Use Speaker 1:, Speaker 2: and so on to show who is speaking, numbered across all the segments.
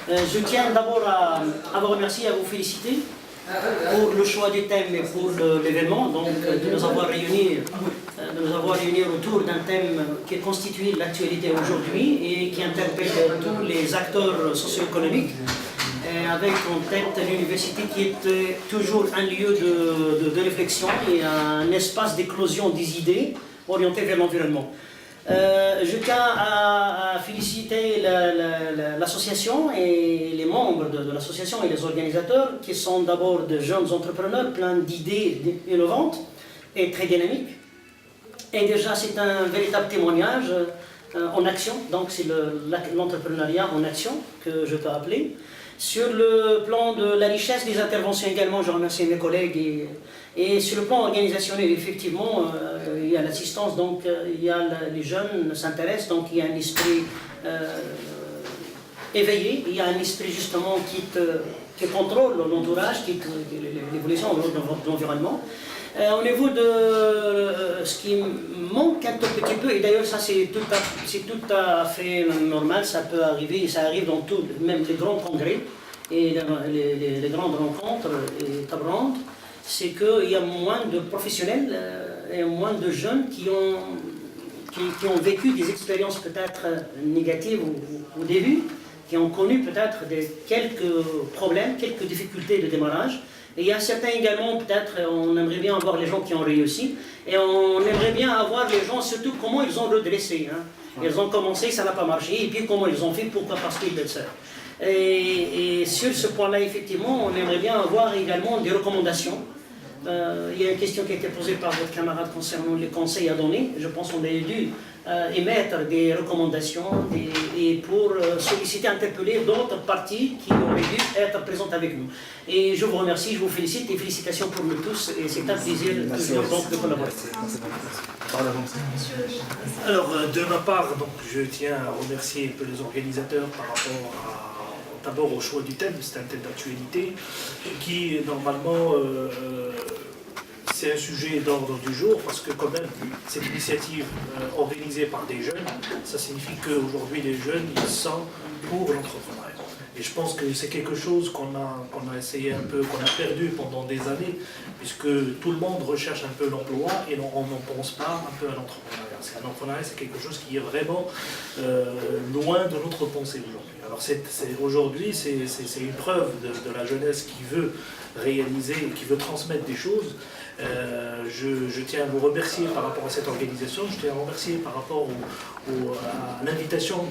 Speaker 1: Je tiens d'abord à vous remercier, à vous féliciter pour le choix du thème et pour l'événement, donc de nous avoir réunis autour d'un thème qui constitue l'actualité aujourd'hui et qui interpelle tous les acteurs socio-économiques, avec en tête l'université qui est toujours un lieu de réflexion et un espace d'éclosion des idées orientées vers l'environnement. Je tiens à féliciter l'association et les membres de l'association et les organisateurs qui sont d'abord de jeunes entrepreneurs pleins d'idées innovantes et très dynamiques. Et déjà c'est un véritable témoignage en action, donc c'est l'entrepreneuriat en action que je peux appeler. Sur le plan de la richesse des interventions également, je remercie mes collègues et sur le plan organisationnel, effectivement, il y a l'assistance, donc les jeunes s'intéressent, donc il y a un esprit éveillé, il y a un esprit justement qui contrôle l'entourage, l'évolution de l'environnement. Au niveau de ce qui manque un tout petit peu, et d'ailleurs ça c'est tout à fait normal, ça peut arriver, et ça arrive dans tout, même les grands congrès et les grandes rencontres et tables rondes, c'est qu'il y a moins de professionnels et moins de jeunes qui ont vécu des expériences peut-être négatives au début, qui ont connu peut-être quelques problèmes, quelques difficultés de démarrage. Et il y a certains également, peut-être, on aimerait bien avoir les gens qui ont réussi, et on aimerait bien avoir les gens, surtout comment ils ont redressé. Hein. Ils ont commencé, ça n'a pas marché, et puis comment ils ont fait, pourquoi, parce qu'ils le savent. Et sur ce point-là, effectivement, on aimerait bien avoir également des recommandations. Il y a une question qui a été posée par votre camarade concernant les conseils à donner. Je pense qu'on a dû émettre des recommandations et pour solliciter, interpeller d'autres parties qui auraient dû être présentes avec nous. Et je vous remercie, je vous félicite et félicitations pour nous tous. Et c'est un plaisir toujours donc de collaborer.
Speaker 2: Alors, de ma part, donc, je tiens à remercier un peu les organisateurs par rapport d'abord au choix du thème. C'est un thème d'actualité qui, normalement, c'est un sujet d'ordre du jour parce que quand même, cette initiative organisée par des jeunes, ça signifie qu'aujourd'hui les jeunes, ils sont pour l'entrepreneuriat. Et je pense que c'est quelque chose qu'on a essayé un peu, qu'on a perdu pendant des années, puisque tout le monde recherche un peu l'emploi et on n'en pense pas un peu à l'entrepreneuriat. L'entrepreneuriat, c'est quelque chose qui est vraiment loin de notre pensée aujourd'hui. Alors aujourd'hui, c'est une preuve de la jeunesse qui veut réaliser, qui veut transmettre des choses. Je tiens à vous remercier par rapport à cette organisation, je tiens à vous remercier par rapport à l'invitation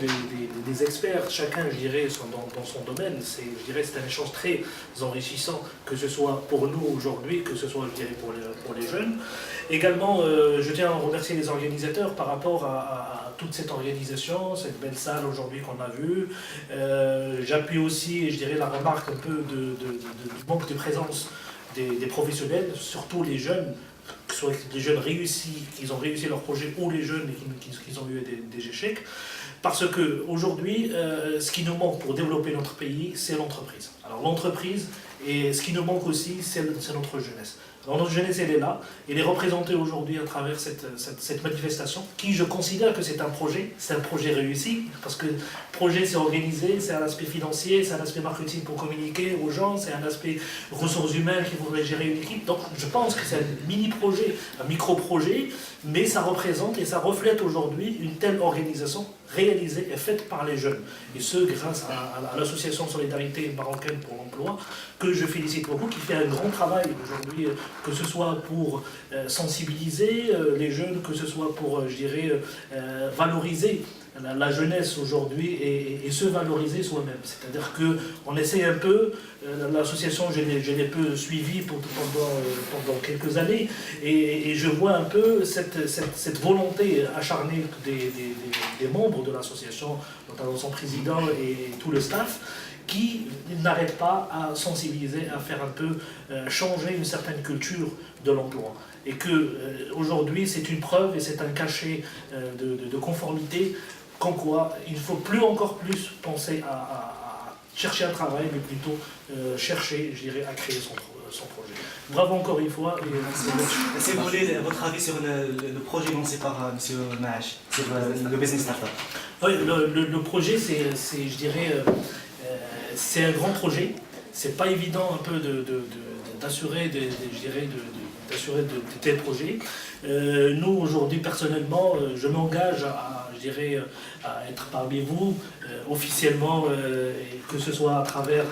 Speaker 2: des experts, chacun, je dirais, dans son domaine. Je dirais c'est un échange très enrichissant, que ce soit pour nous aujourd'hui, que ce soit, je dirais, pour les jeunes. Également, je tiens à remercier les organisateurs par rapport à toute cette organisation, cette belle salle aujourd'hui qu'on a vue. J'appuie aussi, je dirais, la remarque un peu du manque de présence des professionnels, surtout les jeunes, que ce soit des jeunes réussis, qui ont réussi leur projet, ou les jeunes qui ont eu des échecs. Parce qu'aujourd'hui, ce qui nous manque pour développer notre pays, c'est l'entreprise. Alors l'entreprise, et ce qui nous manque aussi, c'est notre jeunesse. Alors notre jeunesse, elle est là, elle est représentée aujourd'hui à travers cette manifestation, qui je considère que c'est un projet réussi, parce que le projet c'est organisé, c'est un aspect financier, c'est un aspect marketing pour communiquer aux gens, c'est un aspect ressources humaines qui voudraient gérer une équipe. Donc je pense que c'est un mini-projet, un micro-projet, mais ça représente et ça reflète aujourd'hui une telle organisation réalisée et faite par les jeunes. Et ce, grâce à l'association Solidarité Marocaine pour l'Emploi, que je félicite beaucoup, qui fait un grand travail aujourd'hui, que ce soit pour sensibiliser les jeunes, que ce soit pour, je dirais, valoriser la jeunesse aujourd'hui et se valoriser soi-même. C'est-à-dire qu'on essaie un peu, l'association je l'ai peu suivie pendant quelques années, et je vois un peu cette volonté acharnée des membres de l'association, notamment son président et tout le staff, qui n'arrêtent pas à sensibiliser, à faire un peu changer une certaine culture de l'emploi. Et qu'aujourd'hui c'est une preuve et c'est un cachet de conformité, qu'en quoi il ne faut encore plus penser à chercher un travail, mais plutôt chercher, je dirais, à créer son projet. Bravo encore une fois.
Speaker 3: Si vous voulez votre avis sur le projet lancé par M. Maash, sur le Business Startup.
Speaker 2: Oui, le projet, c'est, je dirais, c'est un grand projet. C'est pas évident un peu d'assurer de tels projets. Nous, aujourd'hui, personnellement, je m'engage à être parmi vous officiellement, et que ce soit à travers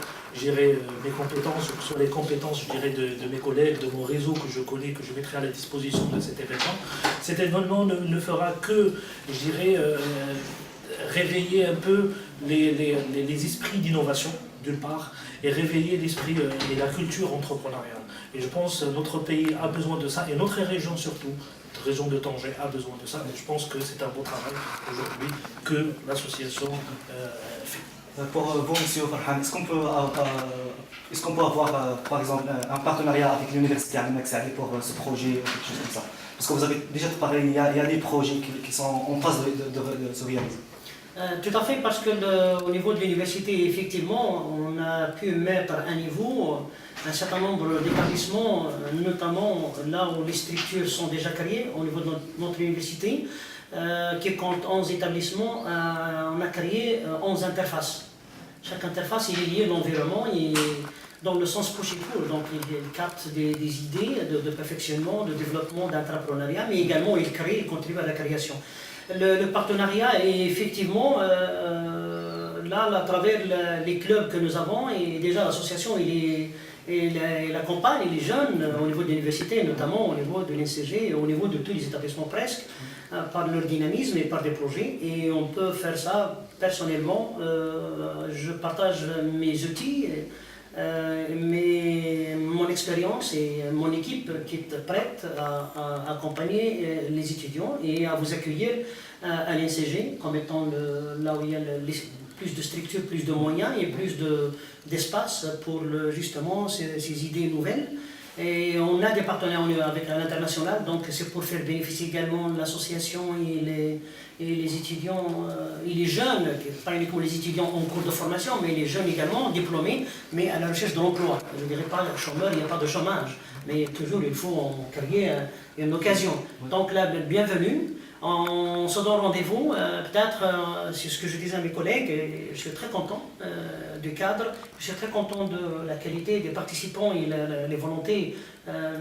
Speaker 2: mes compétences, que ce soit les compétences de mes collègues, de mon réseau que je connais, que je mettrai à la disposition de cet événement. Cet événement ne fera que, réveiller un peu les esprits d'innovation, d'une part, et réveiller l'esprit et la culture entrepreneuriale. Et je pense que notre pays a besoin de ça, et notre région surtout, notre région de Tanger a besoin de ça. Et je pense que c'est un beau travail aujourd'hui que l'association fait.
Speaker 3: Pour vous, M. Farhan, est-ce qu'on peut avoir, par exemple, un partenariat avec l'université à Meksaali pour ce projet, quelque chose comme ça? Parce que vous avez déjà parlé, il y a des projets qui sont en phase de se réaliser.
Speaker 1: Tout à fait, parce que au niveau de l'université, effectivement, on a pu mettre à niveau un certain nombre d'établissements, notamment là où les structures sont déjà créées au niveau de notre université, qui compte 11 établissements. On a créé 11 interfaces. Chaque interface est liée à l'environnement et dans le sens push-pull, donc il capte des idées de perfectionnement, de développement, d'entrepreneuriat, mais également il crée, il contribue à la création. Le partenariat est effectivement là à travers les clubs que nous avons, et déjà l'association il accompagne les jeunes au niveau de l'université, notamment au niveau de l'NCG et au niveau de tous les établissements presque, par leur dynamisme et par des projets. Et on peut faire ça personnellement. Je partage mes outils, mon expérience et mon équipe qui est prête à accompagner les étudiants et à vous accueillir à l'NCG comme étant là où il y a plus de structures, plus de moyens et plus d'espace pour justement ces idées nouvelles. Et on a des partenaires avec l'international, donc c'est pour faire bénéficier également l'association et les étudiants et les jeunes, pas uniquement les étudiants en cours de formation, mais les jeunes également diplômés, mais à la recherche de l'emploi. Je ne dirais pas chômeur, il n'y a pas de chômage, mais toujours il faut en créer une occasion. Donc là, bienvenue. On se donne rendez-vous, peut-être, c'est ce que je disais à mes collègues, et je suis très content du cadre, je suis très content de la qualité des participants et les volontés.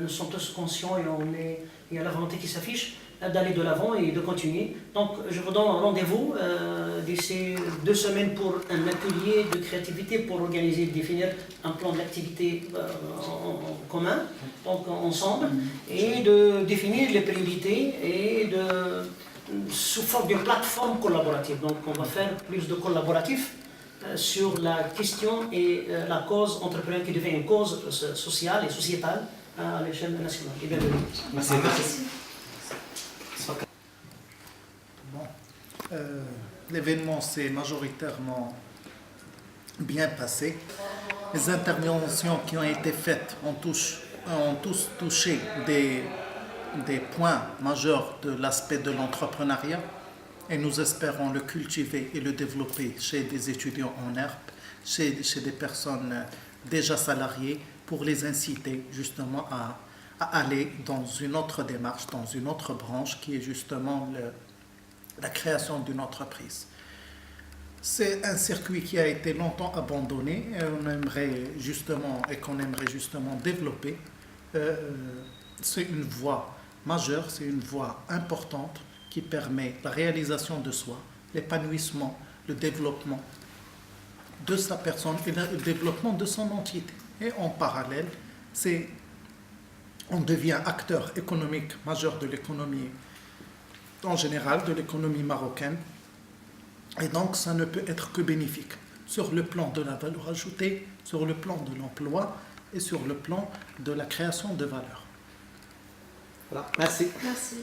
Speaker 1: Nous sommes tous conscients et il y a la volonté qui s'affiche d'aller de l'avant et de continuer. Donc je vous donne rendez-vous d'ici 2 semaines pour un atelier de créativité pour organiser, définir un plan d'activité en commun, donc ensemble, et de définir les priorités et sous forme de plateforme collaborative. Donc on va faire plus de collaboratif sur la question et la cause entrepreneuriale qui devient une cause sociale et sociétale à l'échelle nationale. Et bienvenue.
Speaker 3: Merci.
Speaker 4: Bon, l'événement s'est majoritairement bien passé. Les interventions qui ont été faites ont tous touché des points majeurs de l'aspect de l'entrepreneuriat, et nous espérons le cultiver et le développer chez des étudiants en herbe, chez des personnes déjà salariées, pour les inciter justement à aller dans une autre démarche, dans une autre branche qui est justement la création d'une entreprise. C'est un circuit qui a été longtemps abandonné et qu'on aimerait justement développer. C'est une voie majeure, c'est une voie importante qui permet la réalisation de soi, l'épanouissement, le développement de sa personne et le développement de son entité. Et en parallèle, on devient acteur économique majeur de l'économie en général, de l'économie marocaine. Et donc, ça ne peut être que bénéfique sur le plan de la valeur ajoutée, sur le plan de l'emploi et sur le plan de la création de valeur.
Speaker 3: Voilà, merci.
Speaker 5: Merci.